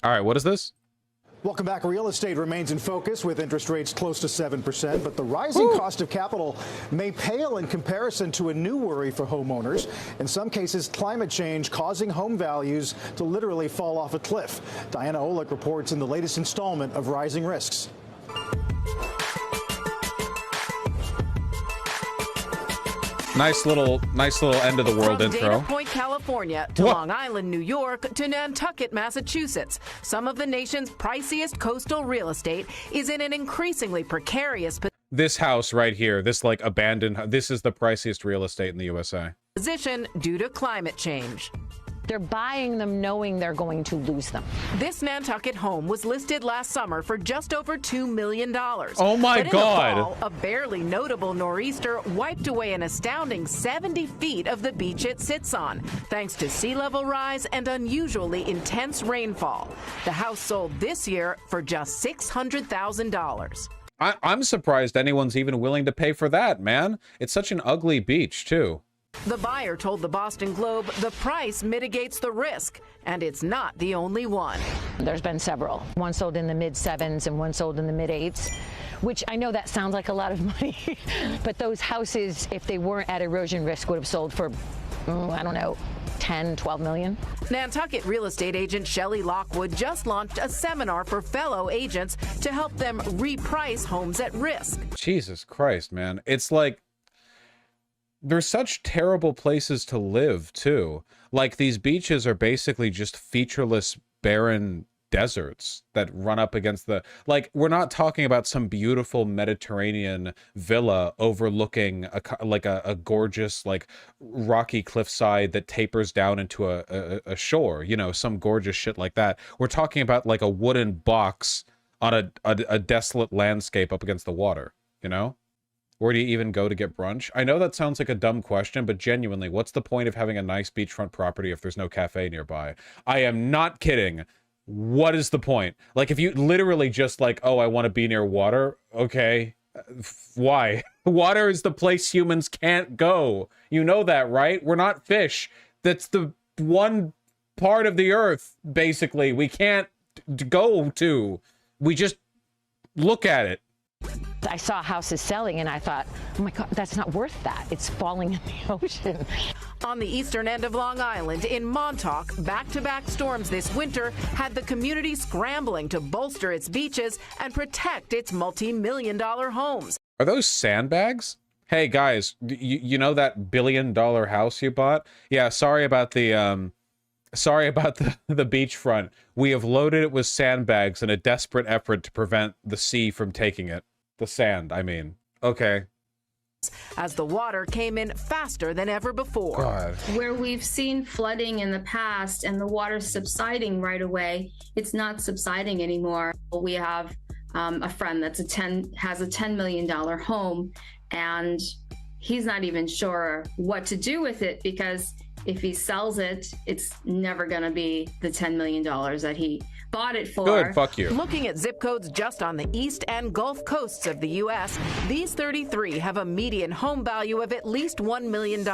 All right, what is this? Welcome back. Real estate remains in focus with interest rates close to 7%, but the rising cost of capital may pale in comparison to a new worry for homeowners. In some cases, climate change causing home values to literally fall off a cliff. Diana Olick reports in the latest installment of Rising Risks. Nice little end of the world From intro. Dana Point, California to Long Island, New York to Nantucket, Massachusetts, some of the nation's priciest coastal real estate is in an increasingly precarious This house right here, this like abandoned, this is the priciest real estate in the USA. position due to climate change. They're buying them knowing they're going to lose them. This Nantucket home was listed last summer for just over $2 million. Oh my but God. In the fall, a barely notable nor'easter wiped away an astounding 70 feet of the beach it sits on, thanks to sea level rise and unusually intense rainfall. The house sold this year for just $600,000. I'm surprised anyone's even willing to pay for that, man. It's such an ugly beach, too. The buyer told the Boston Globe the price mitigates the risk, and it's not the only one. There's been several. One sold in the mid-7s and one sold in the mid-8s, which I know that sounds like a lot of money, but those houses, if they weren't at erosion risk, would have sold for, I don't know, 10, 12 million. Nantucket real estate agent Shelley Lockwood just launched a seminar for fellow agents to help them reprice homes at risk. Jesus Christ, man. It's like, they're such terrible places to live, too. Like, these beaches are basically just featureless, barren deserts that run up against the... Like, we're not talking about some beautiful Mediterranean villa overlooking a gorgeous, like, rocky cliffside that tapers down into a shore. You know, some gorgeous shit like that. We're talking about, like, a wooden box on a desolate landscape up against the water, you know? Where do you even go to get brunch? I know that sounds like a dumb question, but genuinely, what's the point of having a nice beachfront property if there's no cafe nearby? I am not kidding. What is the point? Like, if you literally just like, oh, I want to be near water, okay. Why? Water is the place humans can't go. You know that, right? We're not fish. That's the one part of the earth, basically, we can't go to. We just look at it. I saw houses selling and I thought, oh my God, that's not worth that. It's falling in the ocean. On the eastern end of Long Island, in Montauk, back-to-back storms this winter had the community scrambling to bolster its beaches and protect its multi-million-dollar homes. Are those sandbags? Hey guys, you know that billion-dollar house you bought? Yeah, sorry about the beachfront. We have loaded it with sandbags in a desperate effort to prevent the sea from taking it. The sand, I mean. Okay. As the water came in faster than ever before. God. Where we've seen flooding in the past and the water subsiding right away, it's not subsiding anymore. We have a friend that's has a $10 million home, and he's not even sure what to do with it, because if he sells it, it's never going to be the $10 million that he bought it for. Good, fuck you. Looking at zip codes just on the east and Gulf coasts of the U.S., these 33 have a median home value of at least $1 million.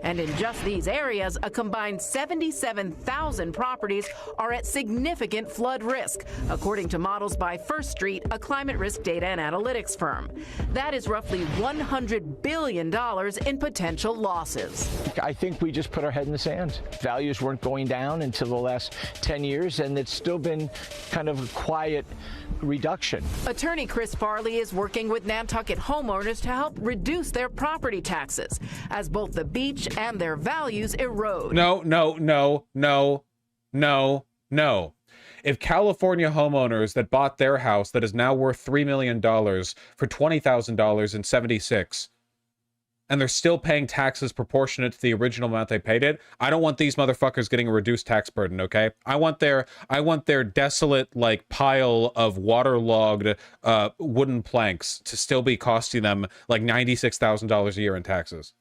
And in just these areas, a combined 77,000 properties are at significant flood risk, according to models by First Street, a climate risk data and analytics firm. That is roughly $100 billion in potential losses. I think we just put our head in the sand. Values weren't going down until the last 10 years, and it's still been kind of a quiet reduction. Attorney Chris Farley is working with Nantucket homeowners to help reduce their property taxes as both the beach and their values erode. No. If California homeowners that bought their house that is now worth $3 million for $20,000 in '76, and they're still paying taxes proportionate to the original amount they paid it, I don't want these motherfuckers getting a reduced tax burden, okay? I want their desolate, like, pile of waterlogged wooden planks to still be costing them like $96,000 a year in taxes.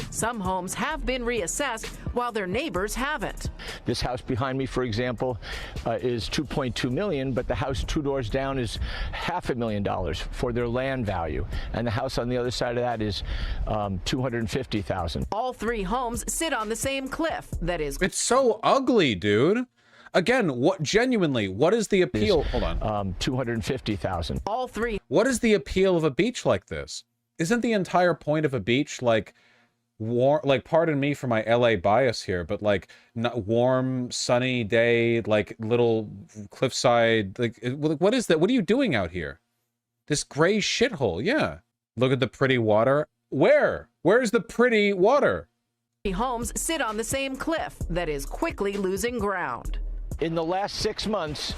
Some homes have been reassessed while their neighbors haven't. This house behind me, for example, is $2.2 million, but the house 2 doors down is $500,000 for their land value, and the house on the other side of that is $250,000. All three homes sit on the same cliff. That is, It's so ugly, dude. Again, what genuinely, what is the appeal? Hold on. 250,000. All three. What is the appeal of a beach like this? Isn't the entire point of a beach like warm, like, pardon me for my LA bias here, but like warm, sunny day, like little cliffside, like what is that? What are you doing out here? This gray shithole, yeah. Look at the pretty water. Where's the pretty water? Homes sit on the same cliff that is quickly losing ground. In the last 6 months,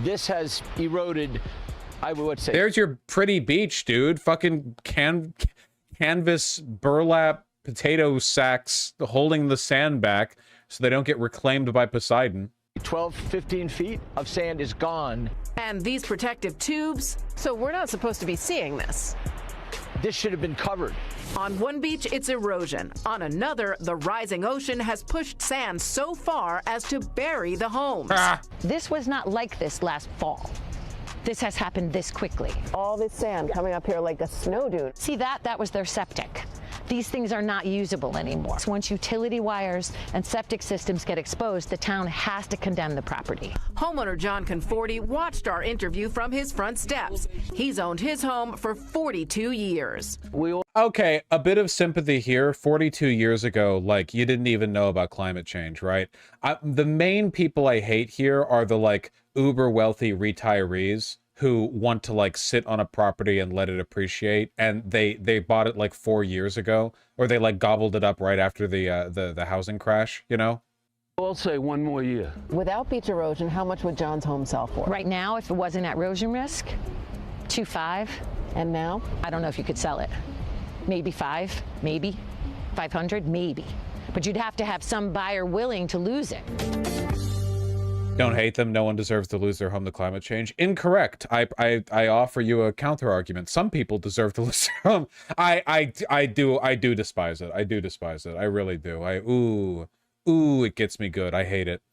this has eroded, I would say. There's your pretty beach, dude. Fucking canvas burlap potato sacks holding the sand back so they don't get reclaimed by Poseidon. 12, 15 feet of sand is gone. And these protective tubes, so we're not supposed to be seeing this. This should have been covered. On one beach, it's erosion. On another, the rising ocean has pushed sand so far as to bury the homes. This was not like this last fall. This has happened this quickly. All this sand coming up here like a snow dune. See that was their septic. These things are not usable anymore. Once utility wires and septic systems get exposed, the town has to condemn the property. Homeowner John Conforti watched our interview from his front steps. He's owned his home for 42 years. Okay, a bit of sympathy here. 42 years ago, like, you didn't even know about climate change, right? The main people I hate here are the, like, uber wealthy retirees who want to like sit on a property and let it appreciate, and they bought it like 4 years ago, or they like gobbled it up right after the housing crash, you know? I'll say 1 more year. Without beach erosion, how much would John's home sell for? Right now, if it wasn't at erosion risk, 2.5. And now? I don't know if you could sell it. Maybe 5, maybe 500, maybe. But you'd have to have some buyer willing to lose it. Don't hate them. No one deserves to lose their home to climate change. Incorrect. I offer you a counter argument. Some people deserve to lose their home. I do despise it. I do despise it. I really do. Ooh, it gets me good. I hate it.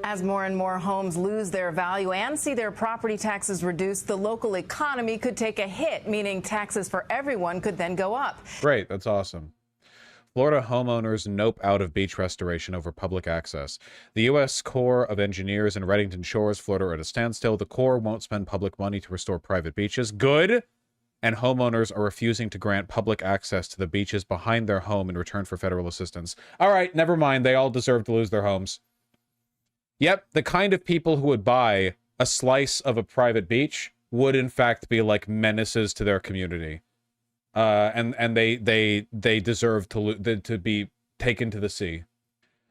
As more and more homes lose their value and see their property taxes reduced, the local economy could take a hit, meaning taxes for everyone could then go up. Great. That's awesome. Florida homeowners nope out of beach restoration over public access. The U.S. Corps of Engineers in Reddington Shores, Florida, are at a standstill. The Corps won't spend public money to restore private beaches. Good! And homeowners are refusing to grant public access to the beaches behind their home in return for federal assistance. All right, never mind. They all deserve to lose their homes. Yep, the kind of people who would buy a slice of a private beach would, in fact, be like menaces to their community. And they deserve to be taken to the sea.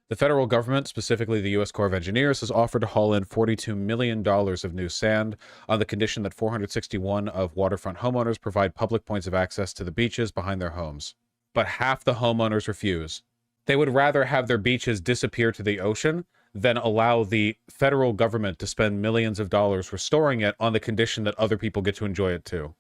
The federal government, specifically the U.S. Corps of Engineers, has offered to haul in $42 million of new sand on the condition that 461 of waterfront homeowners provide public points of access to the beaches behind their homes. But half the homeowners refuse. They would rather have their beaches disappear to the ocean than allow the federal government to spend millions of dollars restoring it on the condition that other people get to enjoy it too.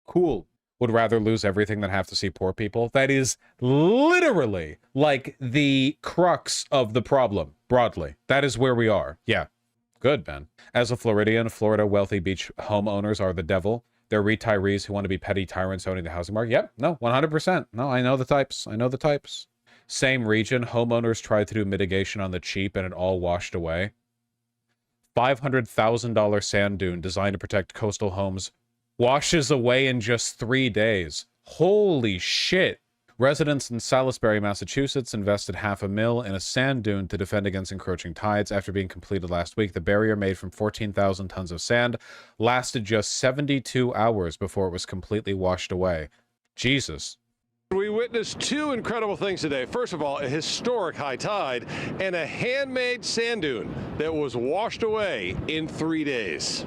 Cool. Would rather lose everything than have to see poor people. That is literally like the crux of the problem, broadly. That is where we are. Yeah. Good, man. As a Floridian, Florida wealthy beach homeowners are the devil. They're retirees who want to be petty tyrants owning the housing market. Yep. No, 100%. No, I know the types. I know the types. Same region, homeowners tried to do mitigation on the cheap and it all washed away. $500,000 sand dune designed to protect coastal homes washes away in just 3 days. Holy shit. Residents in Salisbury, Massachusetts invested $500,000 in a sand dune to defend against encroaching tides after being completed last week. The barrier, made from 14,000 tons of sand, lasted just 72 hours before it was completely washed away. Jesus. We witnessed two incredible things today. First of all, a historic high tide and a handmade sand dune that was washed away in 3 days.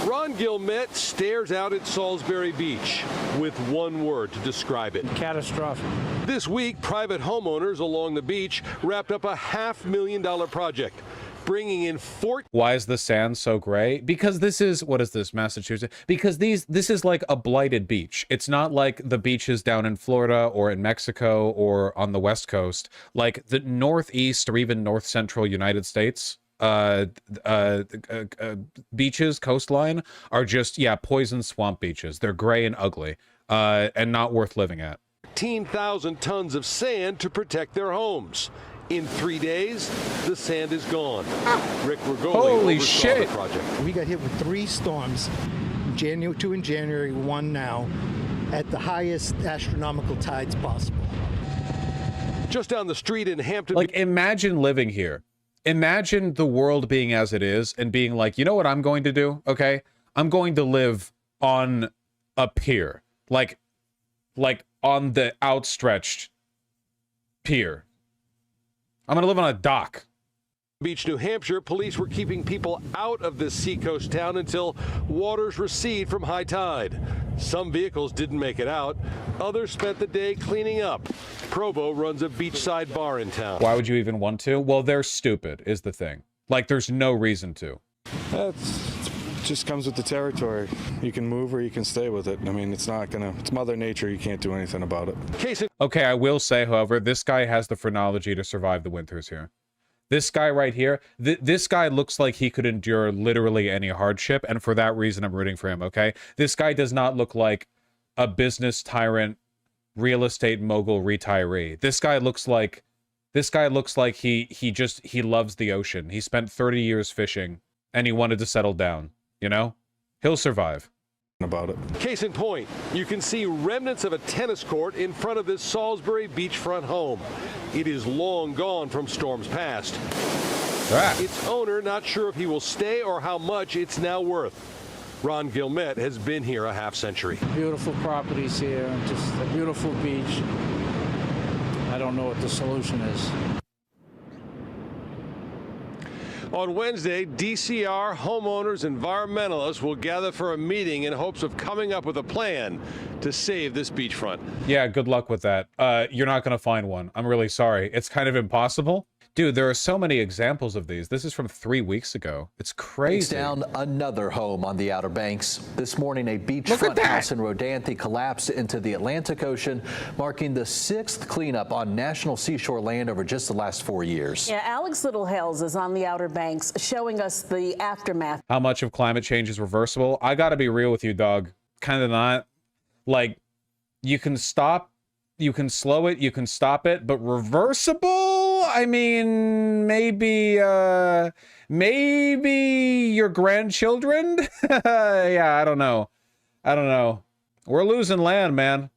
Ron Gilmet stares out at Salisbury Beach with one word to describe it. Catastrophic. This week, private homeowners along the beach wrapped up a $500,000 project, bringing in Why is the sand so gray? Because this is, what is this, Massachusetts? Because this is like a blighted beach. It's not like the beaches down in Florida or in Mexico or on the West Coast. Like the Northeast or even North Central United States beaches, coastline, are just, yeah, poison swamp beaches. They're gray and ugly and not worth living at. 15,000 tons of sand to protect their homes. In 3 days, the sand is gone. Rick Rigoli Holy oversaw shit. the project. We got hit with 3 storms, January 2 in January, 1 now, at the highest astronomical tides possible. Just down the street in Hampton. Like, imagine living here. Imagine the world being as it is and being like, you know what I'm going to do? Okay, I'm going to live on a pier, like on the outstretched pier. I'm gonna live on a dock. Beach, New Hampshire, police were keeping people out of this seacoast town until waters recede from high tide. Some vehicles didn't make it out. Others spent the day cleaning up. Provo runs a beachside bar in town. Why would you even want to? Well, they're stupid, is the thing. Like, there's no reason to. It just comes with the territory. You can move or you can stay with it. I mean, it's Mother Nature. You can't do anything about it. Okay, I will say, however, this guy has the phrenology to survive the winters here. This guy right here, this guy looks like he could endure literally any hardship, and for that reason, I'm rooting for him, okay? This guy does not look like a business tyrant, real estate mogul retiree. This guy looks like he loves the ocean. He spent 30 years fishing, and he wanted to settle down, you know? He'll survive. About it. Case in point, you can see remnants of a tennis court in front of this Salisbury beachfront home. It is long gone from storms past. Its owner not sure if he will stay or how much it's now worth. Ron Gilmet has been here a half century. Beautiful properties here, just a beautiful beach. I don't know what the solution is. On Wednesday, DCR, homeowners, environmentalists will gather for a meeting in hopes of coming up with a plan to save this beachfront. Yeah, good luck with that. You're not going to find one. I'm really sorry. It's kind of impossible. Dude, there are so many examples of these. This is from 3 weeks ago. It's crazy. Down another home on the Outer Banks. This morning, a beachfront house in Rodanthe collapsed into the Atlantic Ocean, marking the 6th cleanup on national seashore land over just the last 4 years. Yeah, Alex Littlehales is on the Outer Banks showing us the aftermath. How much of climate change is reversible? I got to be real with you, dog. Kind of not. Like, you can stop, you can slow it, you can stop it, but reversible? I mean, maybe your grandchildren? Yeah, I don't know. We're losing land, man.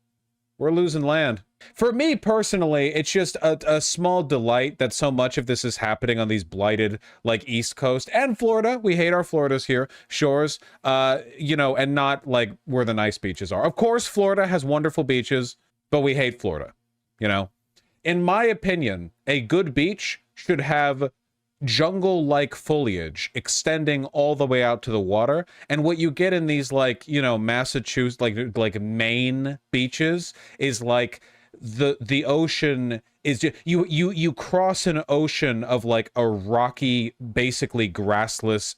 We're losing land. For me personally, it's just a small delight that so much of this is happening on these blighted, like, East Coast and Florida. We hate our Floridas here, shores, you know, and not like where the nice beaches are. Of course, Florida has wonderful beaches, but we hate Florida, you know? In my opinion, a good beach should have jungle-like foliage extending all the way out to the water. And what you get in these, like, you know, Massachusetts, like Maine beaches is like the ocean is just, you cross an ocean of like a rocky, basically grassless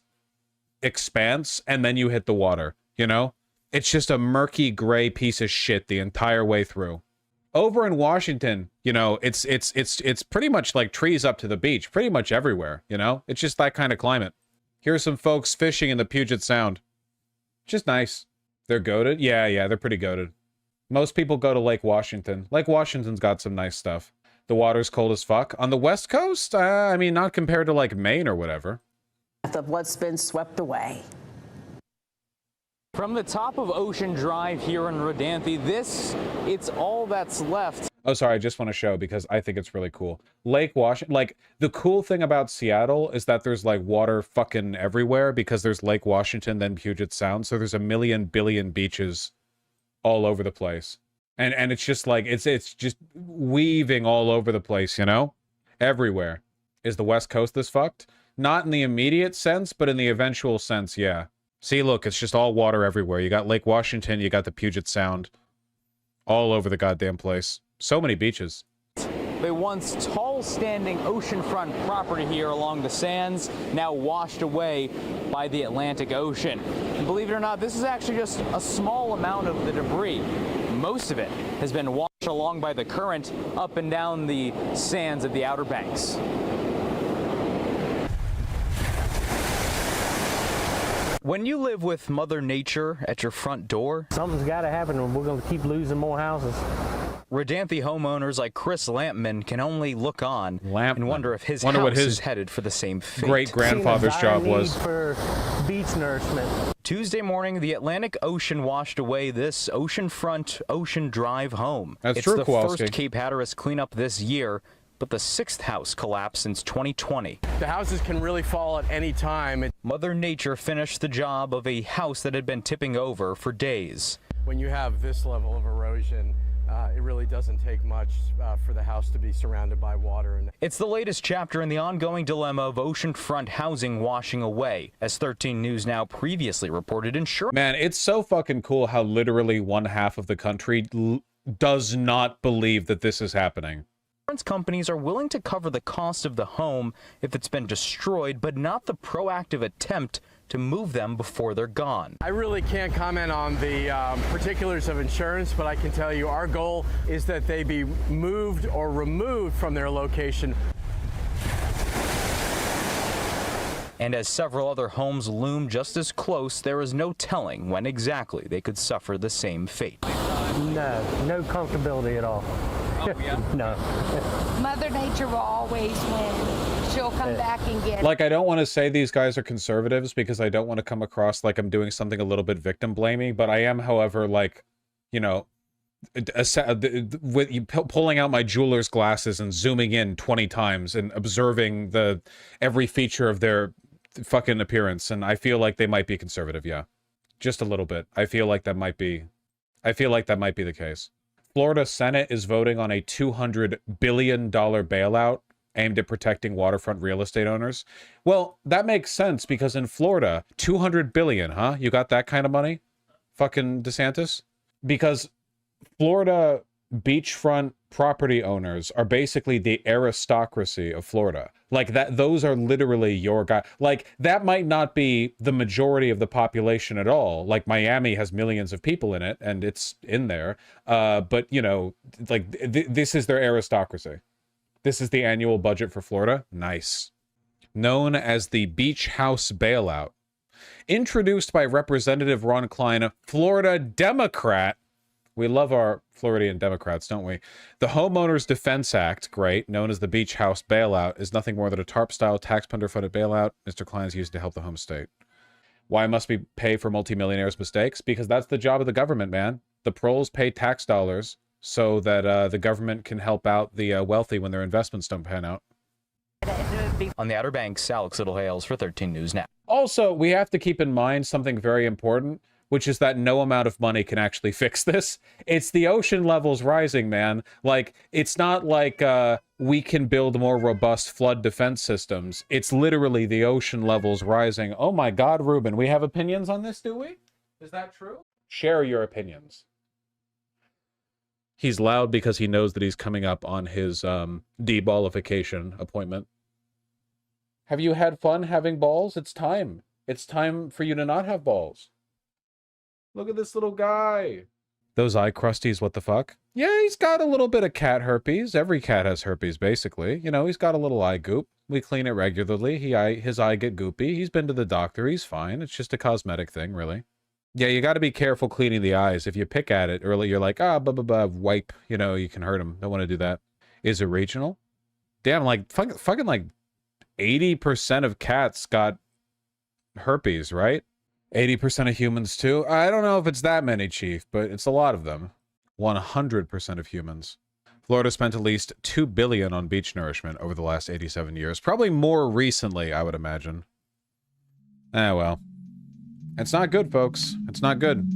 expanse, and then you hit the water, you know? It's just a murky gray piece of shit the entire way through. Over in Washington, you know, it's pretty much like trees up to the beach, pretty much everywhere, you know? It's just that kind of climate. Here's some folks fishing in the Puget Sound. Just nice. They're goated? Yeah, they're pretty goated. Most people go to Lake Washington. Lake Washington's got some nice stuff. The water's cold as fuck. On the West Coast, I mean, not compared to like Maine or whatever. Of what's been swept away. From the top of Ocean Drive here in Rodanthe, it's all that's left. Oh, sorry, I just want to show because I think it's really cool. Lake Washington, like, the cool thing about Seattle is that there's, like, water fucking everywhere because there's Lake Washington, then Puget Sound, so there's a million billion beaches all over the place. And it's just, like, it's just weaving all over the place, you know? Everywhere. Is the West Coast this fucked? Not in the immediate sense, but in the eventual sense, yeah. See, look, it's just all water everywhere. You got Lake Washington, you got the Puget Sound. All over the goddamn place. So many beaches. The once tall-standing oceanfront property here along the sands, now washed away by the Atlantic Ocean. And believe it or not, this is actually just a small amount of the debris. Most of it has been washed along by the current up and down the sands of the Outer Banks. When you live with Mother Nature at your front door, something's got to happen, and we're going to keep losing more houses. Rodanthe homeowners like Chris Lampman can only look on and wonder if his house is headed for the same fate. Great-grandfather's job was. For beach nourishment. Tuesday morning, the Atlantic Ocean washed away this oceanfront Ocean Drive home. That's it's true, the Kowalski. first Cape Hatteras cleanup this year, but the sixth house collapsed since 2020. The houses can really fall at any time. Mother Nature finished the job of a house that had been tipping over for days. When you have this level of erosion, it really doesn't take much for the house to be surrounded by water. It's the latest chapter in the ongoing dilemma of oceanfront housing washing away. As 13 News Now previously reported, insurance... Man, it's so fucking cool how literally one half of the country does not believe that this is happening. Insurance companies are willing to cover the cost of the home if it's been destroyed, but not the proactive attempt to move them before they're gone. I really can't comment on the particulars of insurance, but I can tell you our goal is that they be moved or removed from their location. And as several other homes loom just as close, there is no telling when exactly they could suffer the same fate. No comfortability at all. Oh, yeah? No. Mother Nature will always win. She'll come back and get it. Like, I don't want to say these guys are conservatives because I don't want to come across like I'm doing something a little bit victim blaming, but I am, however, like, you know, pulling out my jeweler's glasses and zooming in 20 times and observing every feature of their fucking appearance, and I feel like they might be conservative, yeah. Just a little bit. I feel like that might be the case. Florida Senate is voting on a $200 billion bailout aimed at protecting waterfront real estate owners. Well, that makes sense because in Florida, $200 billion, huh? You got that kind of money? Fucking DeSantis? Because Florida beachfront property owners are basically the aristocracy of Florida. Like that, those are literally your guy. Like that might not be the majority of the population at all. Like Miami has millions of people in it and it's in there. But you know, like this is their aristocracy. This is the annual budget for Florida. Nice. Known as the Beach House Bailout. Introduced by Representative Ron Klein, Florida Democrat. We love our Floridian Democrats, don't we? The Homeowners Defense Act, great, known as the Beach House Bailout, is nothing more than a TARP-style taxpayer-funded bailout Mr. Klein's used to help the home state. Why must we pay for multimillionaires' mistakes? Because that's the job of the government, man. The proles pay tax dollars so that the government can help out the wealthy when their investments don't pan out. On the Outer Banks, Alex Littlehales for 13 News Now. Also, we have to keep in mind something very important, which is that no amount of money can actually fix this. It's the ocean levels rising, man. Like, it's not like we can build more robust flood defense systems. It's literally the ocean levels rising. Oh my God, Ruben, we have opinions on this, do we? Is that true? Share your opinions. He's loud because he knows that he's coming up on his deballification appointment. Have you had fun having balls? It's time. It's time for you to not have balls. Look at this little guy. Those eye crusties, what the fuck? Yeah, he's got a little bit of cat herpes. Every cat has herpes, basically. You know, he's got a little eye goop. We clean it regularly. His eye get goopy. He's been to the doctor. He's fine. It's just a cosmetic thing, really. Yeah, you got to be careful cleaning the eyes. If you pick at it early, you're like, wipe. You know, you can hurt him. Don't want to do that. Is it regional? Damn, like, fucking like 80% of cats got herpes, right? 80% of humans too? I don't know if it's that many, Chief, but it's a lot of them. 100% of humans. Florida spent at least $2 billion on beach nourishment over the last 87 years. Probably more recently, I would imagine. Well. It's not good, folks. It's not good.